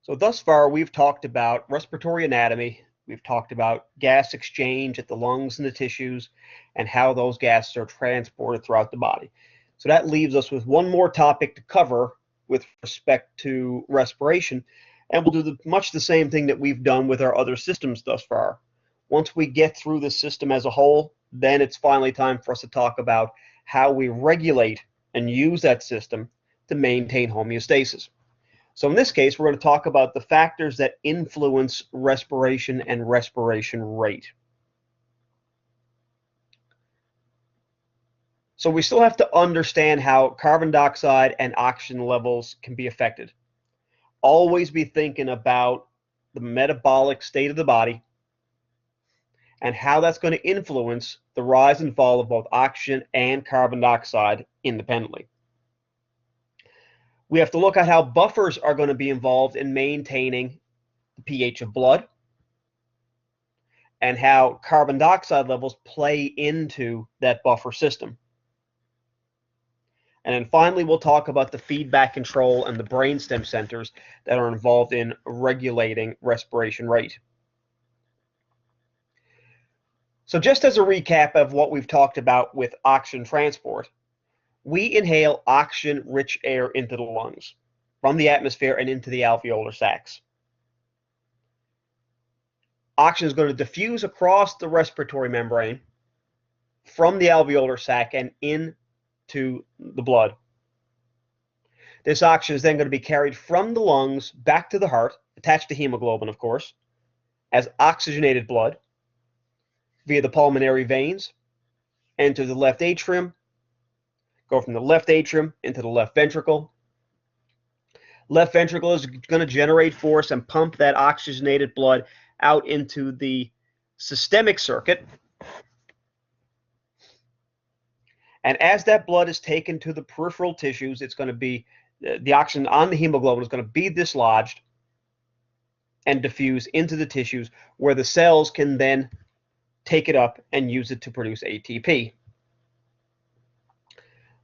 So thus far, we've talked about respiratory anatomy, we've talked about gas exchange at the lungs and the tissues, and how those gases are transported throughout the body. So that leaves us with one more topic to cover with respect to respiration, and we'll do much the same thing that we've done with our other systems thus far. Once we get through the system as a whole, then it's finally time for us to talk about how we regulate and use that system to maintain homeostasis. So in this case, we're going to talk about the factors that influence respiration and respiration rate. So we still have to understand how carbon dioxide and oxygen levels can be affected. Always be thinking about the metabolic state of the body and how that's going to influence the rise and fall of both oxygen and carbon dioxide independently. We have to look at how buffers are going to be involved in maintaining the pH of blood and how carbon dioxide levels play into that buffer system. And then finally, we'll talk about the feedback control and the brainstem centers that are involved in regulating respiration rate. So just as a recap of what we've talked about with oxygen transport, we inhale oxygen-rich air into the lungs from the atmosphere and into the alveolar sacs. Oxygen is going to diffuse across the respiratory membrane from the alveolar sac and into the blood. This oxygen is then going to be carried from the lungs back to the heart, attached to hemoglobin, of course, as oxygenated blood via the pulmonary veins, enter the left atrium, go from the left atrium into the left ventricle. Left ventricle is going to generate force and pump that oxygenated blood out into the systemic circuit. And as that blood is taken to the peripheral tissues, it's going to be the oxygen on the hemoglobin is going to be dislodged and diffuse into the tissues where the cells can then take it up and use it to produce ATP.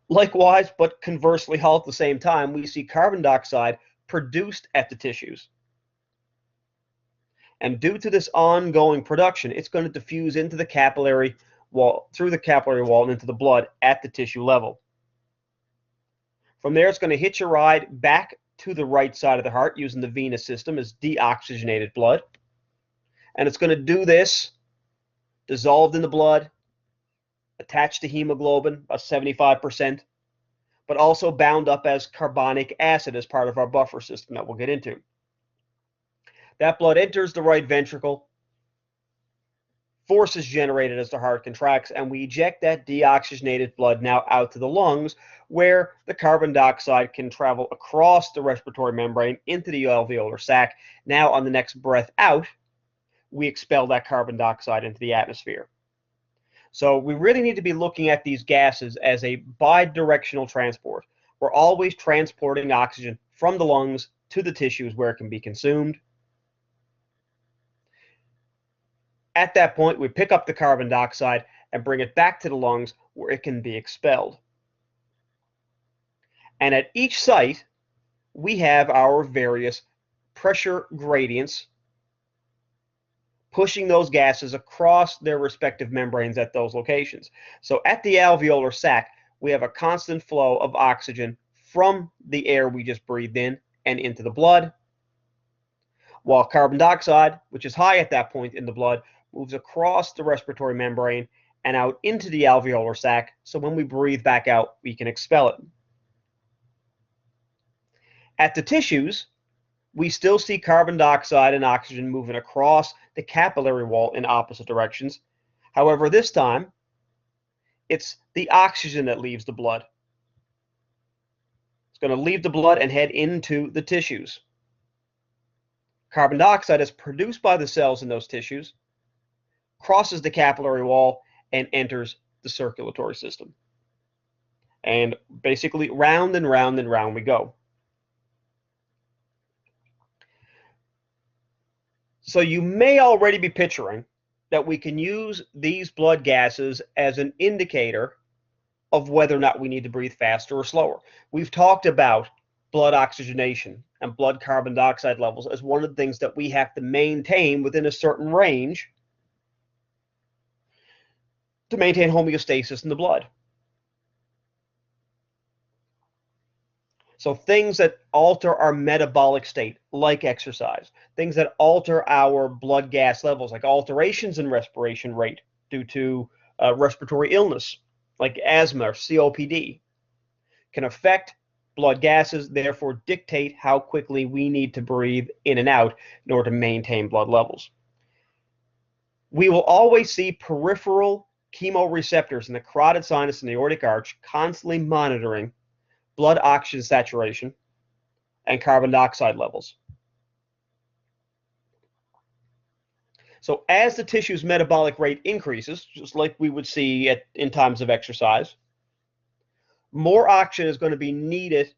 Likewise, but conversely, all at the same time, we see carbon dioxide produced at the tissues. And due to this ongoing production, it's going to diffuse into the capillary wall, through the capillary wall and into the blood at the tissue level. From there, it's going to hitch a ride back to the right side of the heart using the venous system as deoxygenated blood. And it's going to do this dissolved in the blood, attached to hemoglobin, about 75%, but also bound up as carbonic acid as part of our buffer system that we'll get into. That blood enters the right ventricle, force is generated as the heart contracts, and we eject that deoxygenated blood now out to the lungs, where the carbon dioxide can travel across the respiratory membrane into the alveolar sac. Now, on the next breath out, we expel that carbon dioxide into the atmosphere. So we really need to be looking at these gases as a bidirectional transport. We're always transporting oxygen from the lungs to the tissues where it can be consumed. At that point, we pick up the carbon dioxide and bring it back to the lungs where it can be expelled. And at each site, we have our various pressure gradients pushing those gases across their respective membranes at those locations. So at the alveolar sac, we have a constant flow of oxygen from the air we just breathed in and into the blood, while carbon dioxide, which is high at that point in the blood, moves across the respiratory membrane and out into the alveolar sac, so when we breathe back out, we can expel it. At the tissues, we still see carbon dioxide and oxygen moving across the capillary wall in opposite directions. However, this time, it's the oxygen that leaves the blood. It's going to leave the blood and head into the tissues. Carbon dioxide is produced by the cells in those tissues, crosses the capillary wall, and enters the circulatory system. And basically, round and round and round we go. So you may already be picturing that we can use these blood gases as an indicator of whether or not we need to breathe faster or slower. We've talked about blood oxygenation and blood carbon dioxide levels as one of the things that we have to maintain within a certain range to maintain homeostasis in the blood. So things that alter our metabolic state, like exercise, things that alter our blood gas levels, like alterations in respiration rate due to respiratory illness, like asthma or COPD, can affect blood gases, therefore dictate how quickly we need to breathe in and out in order to maintain blood levels. We will always see peripheral chemoreceptors in the carotid sinus and the aortic arch constantly monitoring blood oxygen saturation and carbon dioxide levels. So as the tissue's metabolic rate increases, just like we would see in times of exercise, more oxygen is going to be needed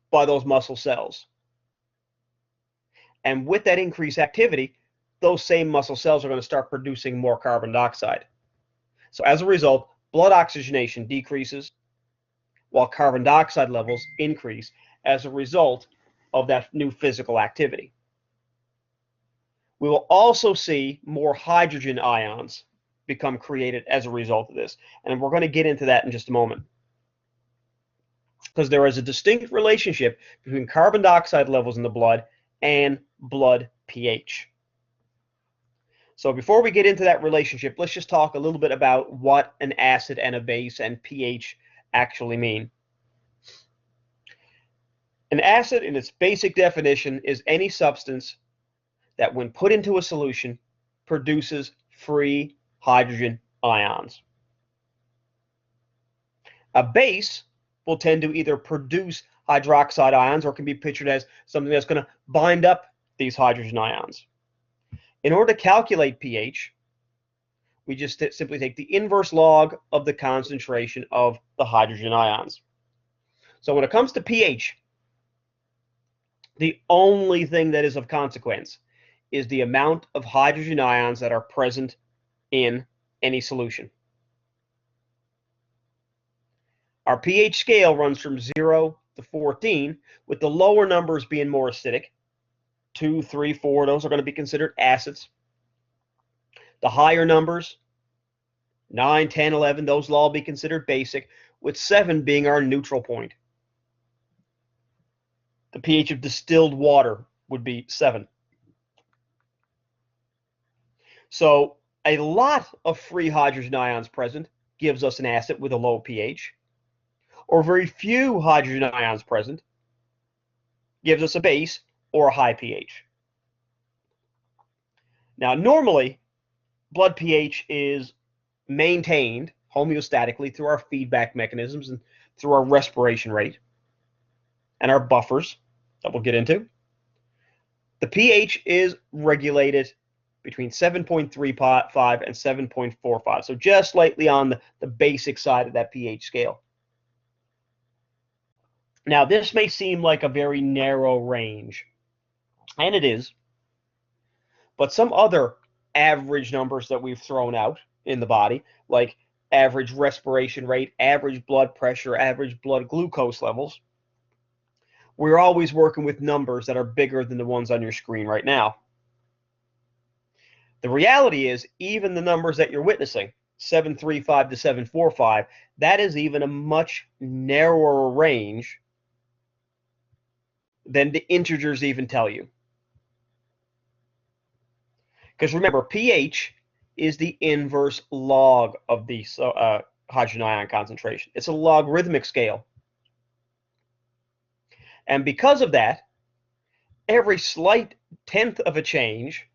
by those muscle cells. And with that increased activity, those same muscle cells are going to start producing more carbon dioxide. So as a result, blood oxygenation decreases while carbon dioxide levels increase as a result of that new physical activity. We will also see more hydrogen ions become created as a result of this. And we're going to get into that in just a moment. Because there is a distinct relationship between carbon dioxide levels in the blood and blood pH. So before we get into that relationship, let's just talk a little bit about what an acid and a base and pH actually mean. An acid, in its basic definition, is any substance that, when put into a solution, produces free hydrogen ions. A base will tend to either produce hydroxide ions or can be pictured as something that's going to bind up these hydrogen ions. In order to calculate pH, we just simply take the inverse log of the concentration of the hydrogen ions. So when it comes to pH, the only thing that is of consequence is the amount of hydrogen ions that are present in any solution. Our pH scale runs from 0 to 14, with the lower numbers being more acidic. 2, 3, 4, those are going to be considered acids. The higher numbers, 9, 10, 11, those will all be considered basic, with 7 being our neutral point. The pH of distilled water would be 7. So a lot of free hydrogen ions present gives us an acid with a low pH, or very few hydrogen ions present gives us a base or a high pH. Now, normally, blood pH is maintained homeostatically through our feedback mechanisms and through our respiration rate and our buffers that we'll get into. The pH is regulated between 7.35 and 7.45, so just slightly on the basic side of that pH scale. Now, this may seem like a very narrow range, and it is, but some other average numbers that we've thrown out in the body, like average respiration rate, average blood pressure, average blood glucose levels, we're always working with numbers that are bigger than the ones on your screen right now. The reality is, even the numbers that you're witnessing, 735 to 745, that is even a much narrower range than the integers even tell you. Because remember, pH is the inverse log of the hydrogen ion concentration. It's a logarithmic scale. And because of that, every slight tenth of a change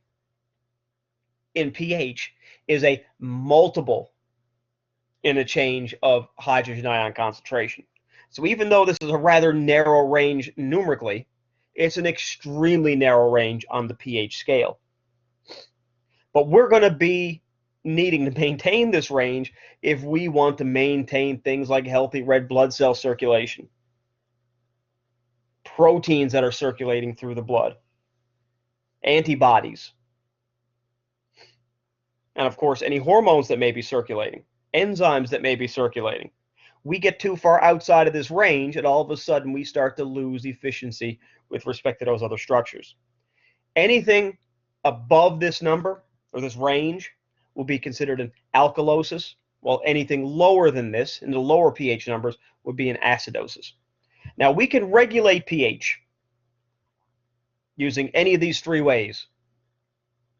in pH is a multiple in a change of hydrogen ion concentration. So even though this is a rather narrow range numerically, it's an extremely narrow range on the pH scale. But we're going to be needing to maintain this range if we want to maintain things like healthy red blood cell circulation, proteins that are circulating through the blood, antibodies, and of course any hormones that may be circulating, enzymes that may be circulating. We get too far outside of this range, and all of a sudden we start to lose efficiency with respect to those other structures. Anything above this number or this range will be considered an alkalosis, while anything lower than this, in the lower pH numbers, would be an acidosis. Now, we can regulate pH using any of these three ways.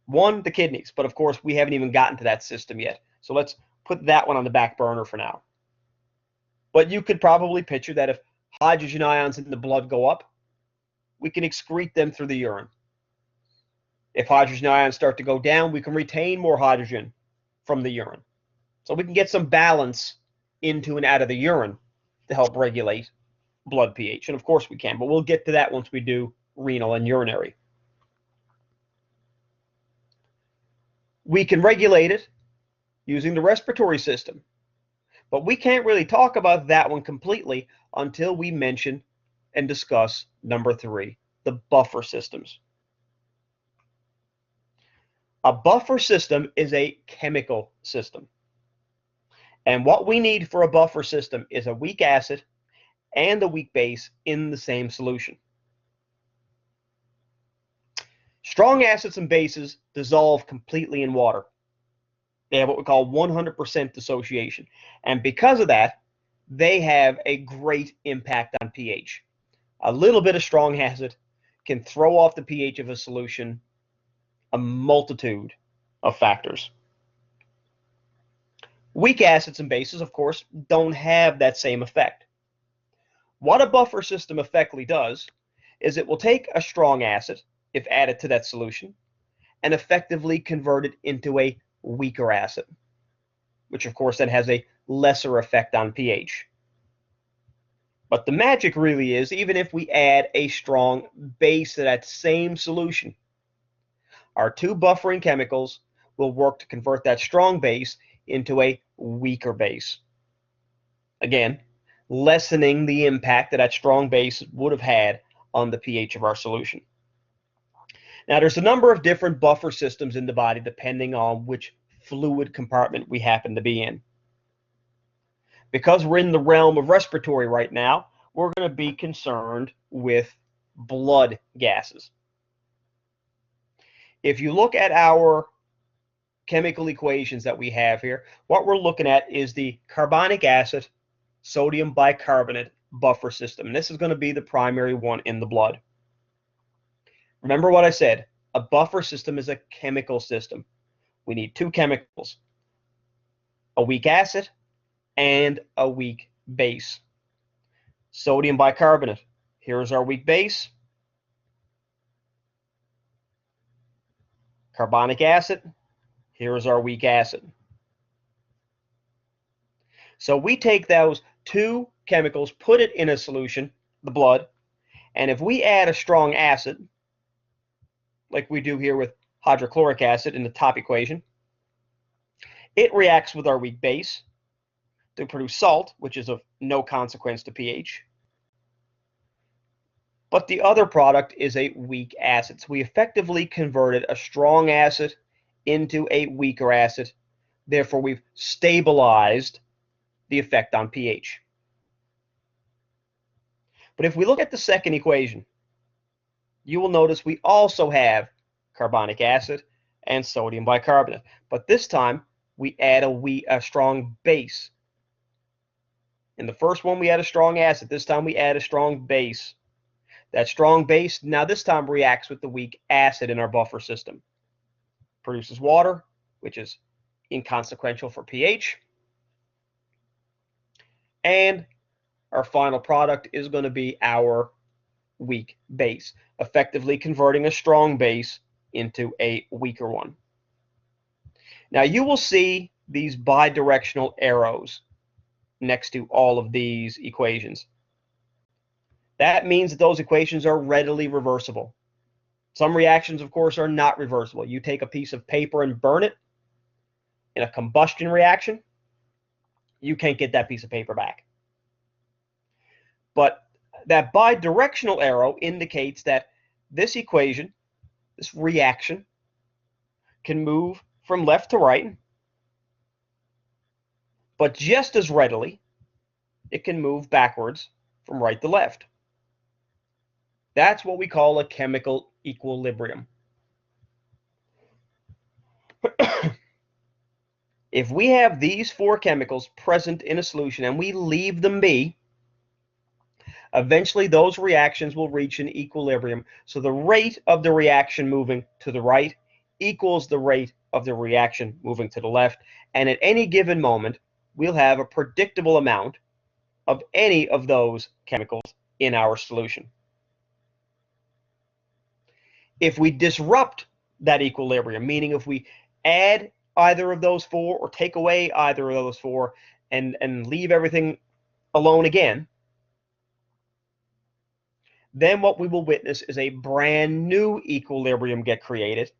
One, the kidneys, but of course we haven't even gotten to that system yet. So let's put that one on the back burner for now. But you could probably picture that if hydrogen ions in the blood go up, we can excrete them through the urine. If hydrogen ions start to go down, we can retain more hydrogen from the urine. So we can get some balance into and out of the urine to help regulate blood pH. And of course we can, but we'll get to that once we do renal and urinary. We can regulate it using the respiratory system, but we can't really talk about that one completely until we mention and discuss number 3, the buffer systems. A buffer system is a chemical system. And what we need for a buffer system is a weak acid and a weak base in the same solution. Strong acids and bases dissolve completely in water. They have what we call 100% dissociation. And because of that, they have a great impact on pH. A little bit of strong acid can throw off the pH of a solution a multitude of factors. Weak acids and bases, of course, don't have that same effect. What a buffer system effectively does is it will take a strong acid, if added to that solution, and effectively convert it into a weaker acid, which of course then has a lesser effect on pH. But the magic really is, even if we add a strong base to that same solution, our two buffering chemicals will work to convert that strong base into a weaker base. Again, lessening the impact that that strong base would have had on the pH of our solution. Now, there's a number of different buffer systems in the body depending on which fluid compartment we happen to be in. Because we're in the realm of respiratory right now, we're going to be concerned with blood gases. If you look at our chemical equations that we have here, what we're looking at is the carbonic acid sodium bicarbonate buffer system. And this is going to be the primary one in the blood. Remember what I said, a buffer system is a chemical system. We need two chemicals, a weak acid and a weak base. Sodium bicarbonate, here's our weak base. Carbonic acid, here's our weak acid. So we take those two chemicals, put it in a solution, the blood, and if we add a strong acid, like we do here with hydrochloric acid in the top equation, it reacts with our weak base to produce salt, which is of no consequence to pH. But the other product is a weak acid. So we effectively converted a strong acid into a weaker acid. Therefore, we've stabilized the effect on pH. But if we look at the second equation, you will notice we also have carbonic acid and sodium bicarbonate. But this time, we add a strong base. In the first one, we had a strong acid. This time, we add a strong base. That strong base, now this time, reacts with the weak acid in our buffer system. Produces water, which is inconsequential for pH. And our final product is going to be our weak base, effectively converting a strong base into a weaker one. Now you will see these bidirectional arrows next to all of these equations. That means that those equations are readily reversible. Some reactions, of course, are not reversible. You take a piece of paper and burn it in a combustion reaction, you can't get that piece of paper back. But that bidirectional arrow indicates that this equation, this reaction, can move from left to right, but just as readily it can move backwards from right to left. That's what we call a chemical equilibrium. If we have these four chemicals present in a solution and we leave them be, eventually those reactions will reach an equilibrium. So the rate of the reaction moving to the right equals the rate of the reaction moving to the left. And at any given moment, we'll have a predictable amount of any of those chemicals in our solution. If we disrupt that equilibrium, meaning if we add either of those four or take away either of those four and leave everything alone again, then what we will witness is a brand new equilibrium get created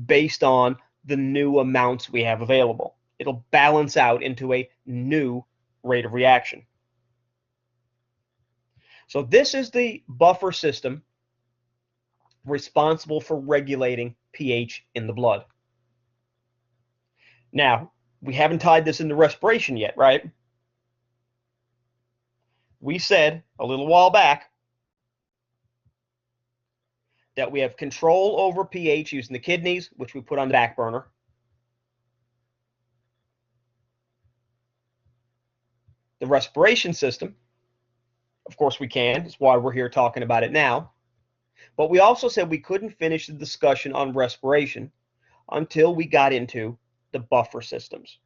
based on the new amounts we have available. It'll balance out into a new rate of reaction. So this is the buffer system responsible for regulating pH in the blood. Now, we haven't tied this into respiration yet, right? We said a little while back that we have control over pH using the kidneys, which we put on the back burner. The respiration system, of course we can. That's why we're here talking about it now. But we also said we couldn't finish the discussion on respiration until we got into the buffer systems.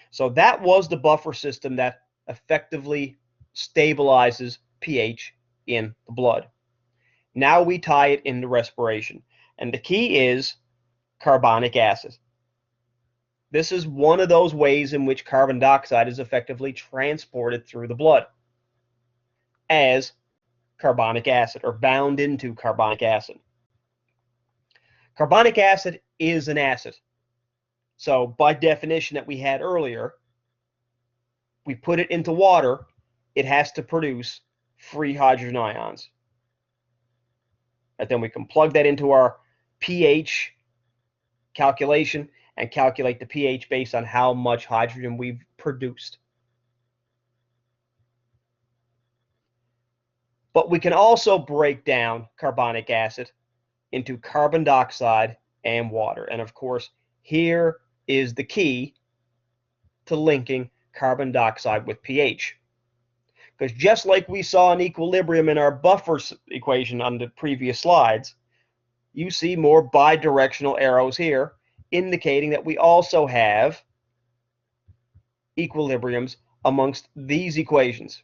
So that was the buffer system that effectively stabilizes pH in the blood. Now we tie it into respiration. And the key is carbonic acid. This is one of those ways in which carbon dioxide is effectively transported through the blood as carbonic acid or bound into carbonic acid. Carbonic acid is an acid. So by definition that we had earlier, we put it into water, it has to produce free hydrogen ions. And then we can plug that into our pH calculation and calculate the pH based on how much hydrogen we've produced. But we can also break down carbonic acid into carbon dioxide and water. And of course, here is the key to linking carbon dioxide with pH. Because just like we saw an equilibrium in our buffer equation on the previous slides, you see more bidirectional arrows here indicating that we also have equilibriums amongst these equations.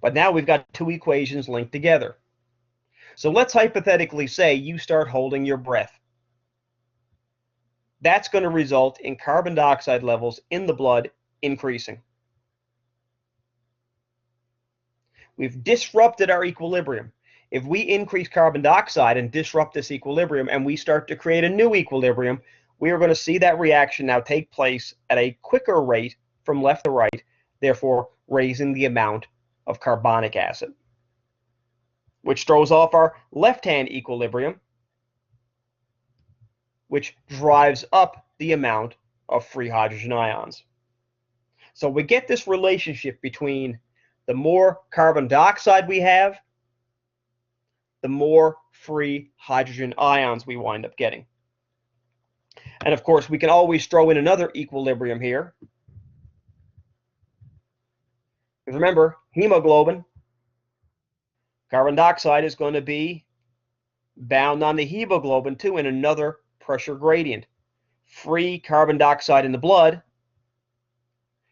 But now we've got two equations linked together. So let's hypothetically say you start holding your breath. That's going to result in carbon dioxide levels in the blood increasing. We've disrupted our equilibrium. If we increase carbon dioxide and disrupt this equilibrium and we start to create a new equilibrium, we are going to see that reaction now take place at a quicker rate from left to right, therefore raising the amount of carbonic acid, which throws off our left-hand equilibrium, which drives up the amount of free hydrogen ions. So we get this relationship between the more carbon dioxide we have, the more free hydrogen ions we wind up getting. And of course, we can always throw in another equilibrium here. Because remember, hemoglobin, carbon dioxide is going to be bound on the hemoglobin too in another pressure gradient. Free carbon dioxide in the blood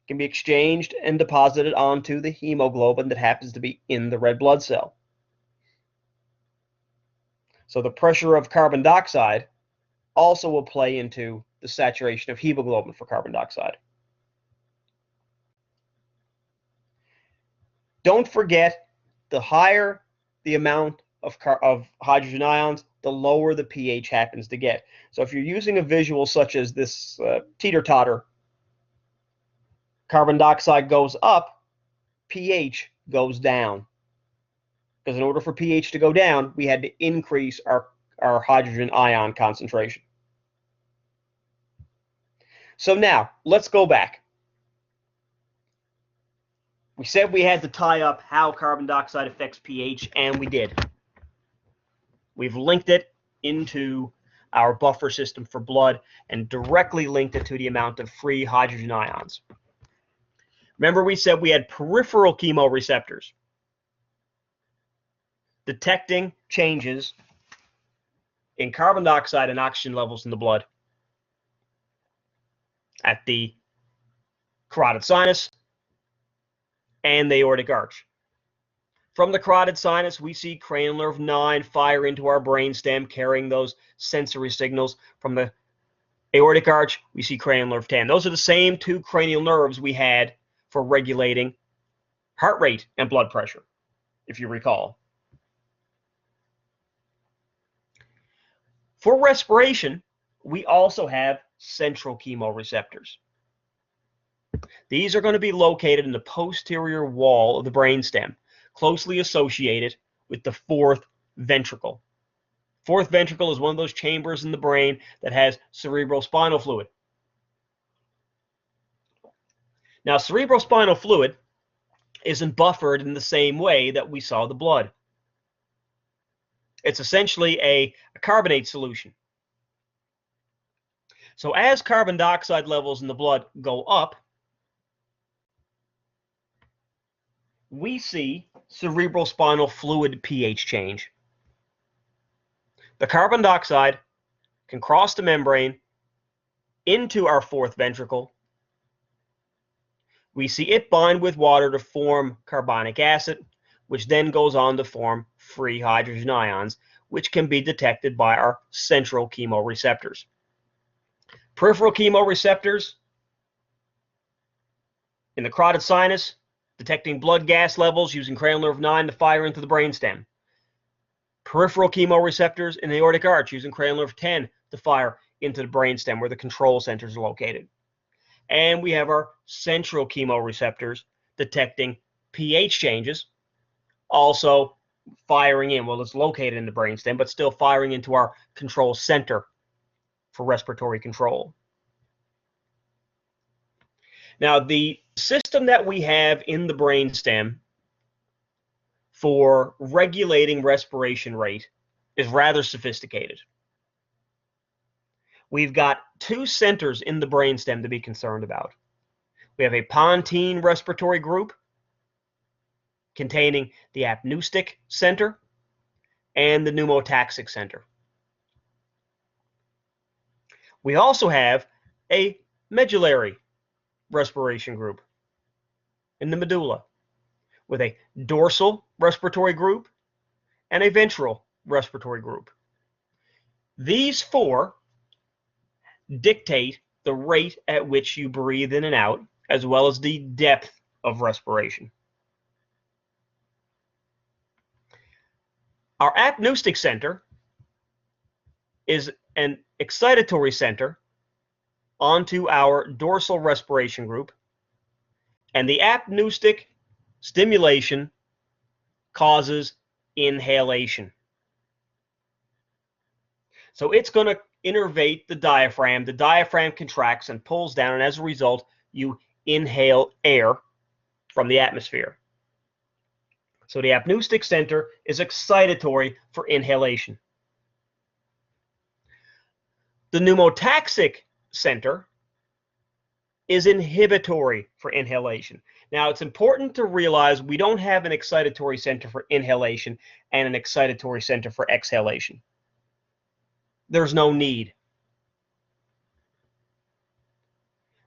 can be exchanged and deposited onto the hemoglobin that happens to be in the red blood cell. So the pressure of carbon dioxide also will play into the saturation of hemoglobin for carbon dioxide. Don't forget, the higher the amount of hydrogen ions, the lower the pH happens to get. So if you're using a visual such as this teeter-totter, carbon dioxide goes up, pH goes down. Because in order for pH to go down, we had to increase our hydrogen ion concentration. So now, let's go back. We said we had to tie up how carbon dioxide affects pH, and we did. We've linked it into our buffer system for blood and directly linked it to the amount of free hydrogen ions. Remember, we said we had peripheral chemoreceptors detecting changes in carbon dioxide and oxygen levels in the blood at the carotid sinus and the aortic arch. From the carotid sinus, we see cranial nerve 9 fire into our brainstem, carrying those sensory signals. From the aortic arch, we see cranial nerve 10. Those are the same two cranial nerves we had for regulating heart rate and blood pressure, if you recall. For respiration, we also have central chemoreceptors. These are going to be located in the posterior wall of the brainstem, closely associated with the fourth ventricle. Fourth ventricle is one of those chambers in the brain that has cerebrospinal fluid. Now, cerebrospinal fluid isn't buffered in the same way that we saw the blood. It's essentially a carbonate solution. So as carbon dioxide levels in the blood go up, we see cerebrospinal fluid pH change. The carbon dioxide can cross the membrane into our fourth ventricle. We see it bind with water to form carbonic acid, which then goes on to form free hydrogen ions, which can be detected by our central chemoreceptors. Peripheral chemoreceptors in the carotid sinus, detecting blood gas levels using cranial nerve 9 to fire into the brainstem. Peripheral chemoreceptors in the aortic arch using cranial nerve 10 to fire into the brainstem where the control centers are located. And we have our central chemoreceptors detecting pH changes, also firing in. Well, it's located in the brainstem, but still firing into our control center for respiratory control. Now, the system that we have in the brainstem for regulating respiration rate is rather sophisticated. We've got two centers in the brainstem to be concerned about. We have a pontine respiratory group containing the apneustic center and the pneumotaxic center. We also have a medullary respiration group in the medulla with a dorsal respiratory group and a ventral respiratory group. These four dictate the rate at which you breathe in and out, as well as the depth of respiration. Our apneustic center is an excitatory center onto our dorsal respiration group, and the apneustic stimulation causes inhalation. So it's going to innervate the diaphragm. The diaphragm contracts and pulls down, and as a result, you inhale air from the atmosphere. So the apneustic center is excitatory for inhalation. The pneumotaxic center is inhibitory for inhalation. Now, it's important to realize we don't have an excitatory center for inhalation and an excitatory center for exhalation. There's no need.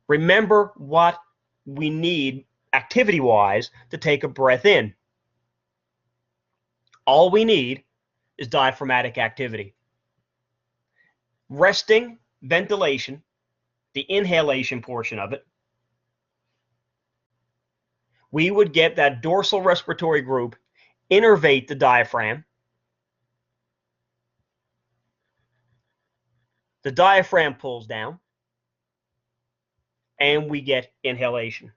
Remember what we need activity-wise to take a breath in. All we need is diaphragmatic activity. Resting ventilation, the inhalation portion of it, we would get that dorsal respiratory group innervate the diaphragm. The diaphragm pulls down, and we get inhalation.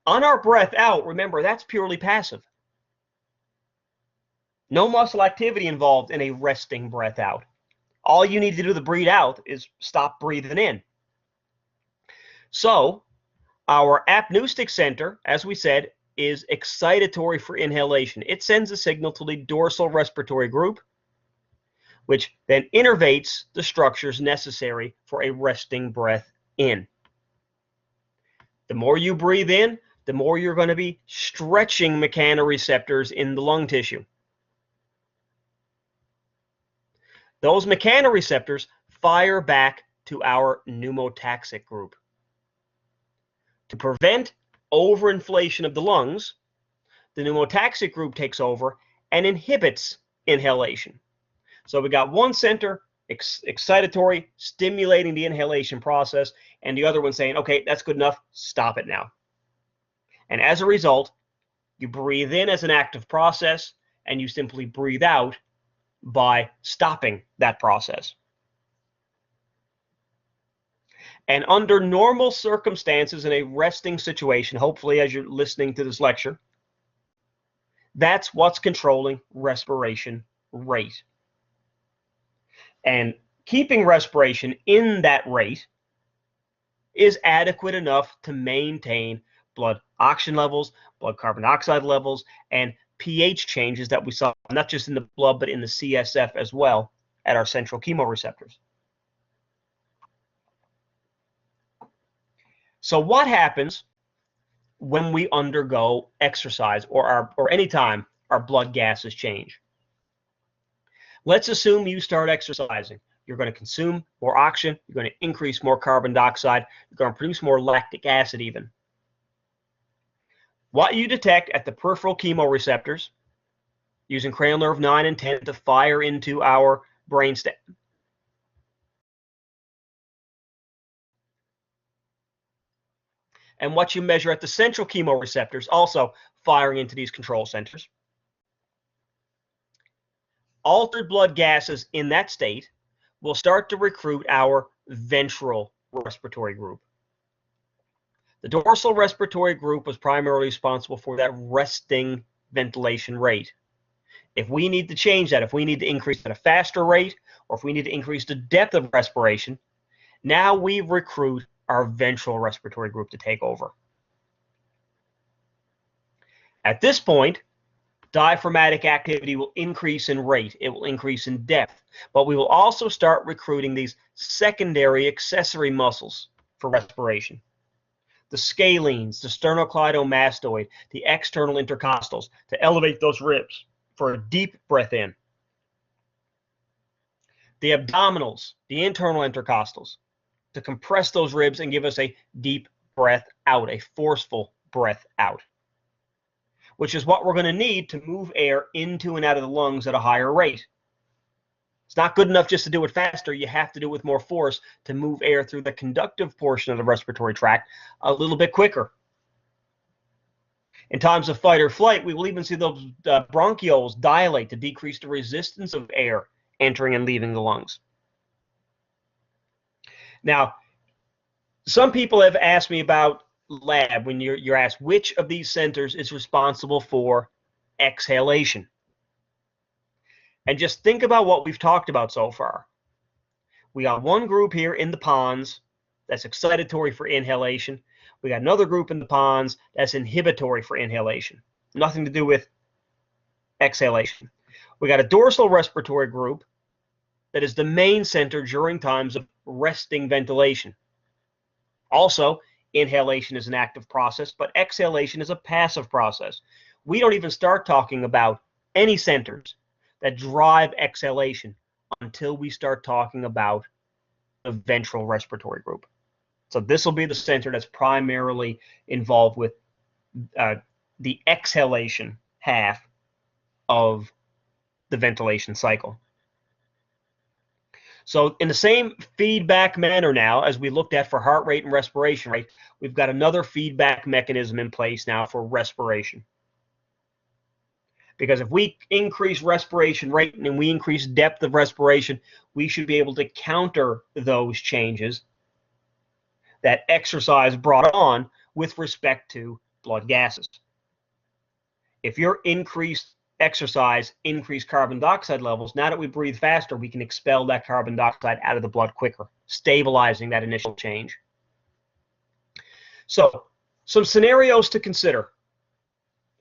On our breath out, remember, that's purely passive. No muscle activity involved in a resting breath out. All you need to do to breathe out is stop breathing in. So our apneustic center, as we said, is excitatory for inhalation. It sends a signal to the dorsal respiratory group, which then innervates the structures necessary for a resting breath in. The more you breathe in, the more you're going to be stretching mechanoreceptors in the lung tissue. Those mechanoreceptors fire back to our pneumotaxic group. To prevent overinflation of the lungs, the pneumotaxic group takes over and inhibits inhalation. So we got one center excitatory, stimulating the inhalation process, and the other one saying, okay, that's good enough, stop it now. And as a result, you breathe in as an active process, and you simply breathe out by stopping that process. And under normal circumstances in a resting situation, hopefully as you're listening to this lecture, that's what's controlling respiration rate. And keeping respiration in that rate is adequate enough to maintain blood oxygen levels, blood carbon dioxide levels, and pH changes that we saw not just in the blood but in the CSF as well at our central chemoreceptors. So what happens when we undergo exercise or any time our blood gases change? Let's assume you start exercising. You're going to consume more oxygen. You're going to increase more carbon dioxide. You're going to produce more lactic acid even. What you detect at the peripheral chemoreceptors, using cranial nerve 9 and 10 to fire into our brainstem, and what you measure at the central chemoreceptors, also firing into these control centers, altered blood gases in that state will start to recruit our ventral respiratory group. The dorsal respiratory group was primarily responsible for that resting ventilation rate. If we need to change that, if we need to increase at a faster rate, or if we need to increase the depth of respiration, now we recruit our ventral respiratory group to take over. At this point, diaphragmatic activity will increase in rate, it will increase in depth, but we will also start recruiting these secondary accessory muscles for respiration. The scalenes, the sternocleidomastoid, the external intercostals, to elevate those ribs for a deep breath in. The abdominals, the internal intercostals, to compress those ribs and give us a deep breath out, a forceful breath out, which is what we're going to need to move air into and out of the lungs at a higher rate. It's not good enough just to do it faster. You have to do it with more force to move air through the conductive portion of the respiratory tract a little bit quicker. In times of fight or flight, we will even see those bronchioles dilate to decrease the resistance of air entering and leaving the lungs. Now, some people have asked me about lab when you're asked which of these centers is responsible for exhalation. And just think about what we've talked about so far. We got one group here in the pons that's excitatory for inhalation. We got another group in the pons that's inhibitory for inhalation. Nothing to do with exhalation. We got a dorsal respiratory group that is the main center during times of resting ventilation. Also, inhalation is an active process, but exhalation is a passive process. We don't even start talking about any centers that drive exhalation until we start talking about the ventral respiratory group. So this will be the center that's primarily involved with the exhalation half of the ventilation cycle. So in the same feedback manner now as we looked at for heart rate and respiration rate, we've got another feedback mechanism in place now for respiration. Because if we increase respiration rate and we increase depth of respiration, we should be able to counter those changes that exercise brought on with respect to blood gases. If your increased exercise increased carbon dioxide levels, now that we breathe faster, we can expel that carbon dioxide out of the blood quicker, stabilizing that initial change. So, some scenarios to consider.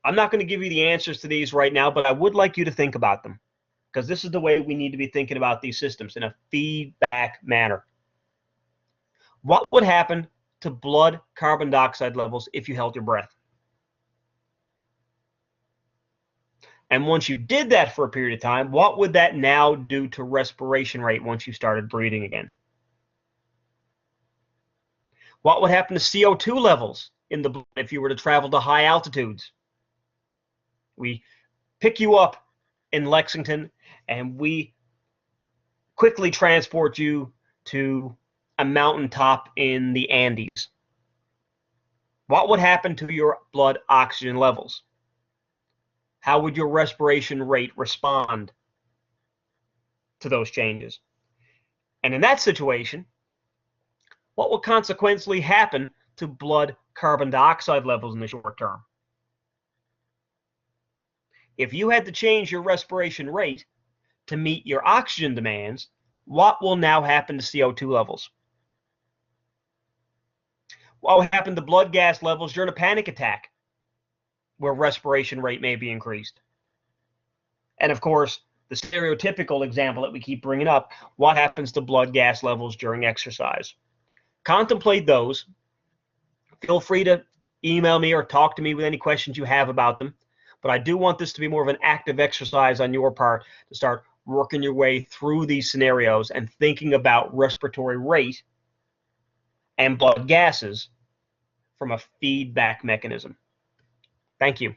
I'm not going to give you the answers to these right now, but I would like you to think about them, because this is the way we need to be thinking about these systems, in a feedback manner. What would happen to blood carbon dioxide levels if you held your breath? And once you did that for a period of time, what would that now do to respiration rate once you started breathing again? What would happen to CO2 levels in the blood if you were to travel to high altitudes? We pick you up in Lexington and we quickly transport you to a mountaintop in the Andes. What would happen to your blood oxygen levels? How would your respiration rate respond to those changes? And in that situation, what will consequently happen to blood carbon dioxide levels in the short term? If you had to change your respiration rate to meet your oxygen demands, what will now happen to CO2 levels? What will happen to blood gas levels during a panic attack, where respiration rate may be increased? And of course, the stereotypical example that we keep bringing up, what happens to blood gas levels during exercise? Contemplate those. Feel free to email me or talk to me with any questions you have about them. But I do want this to be more of an active exercise on your part to start working your way through these scenarios and thinking about respiratory rate and blood gases from a feedback mechanism. Thank you.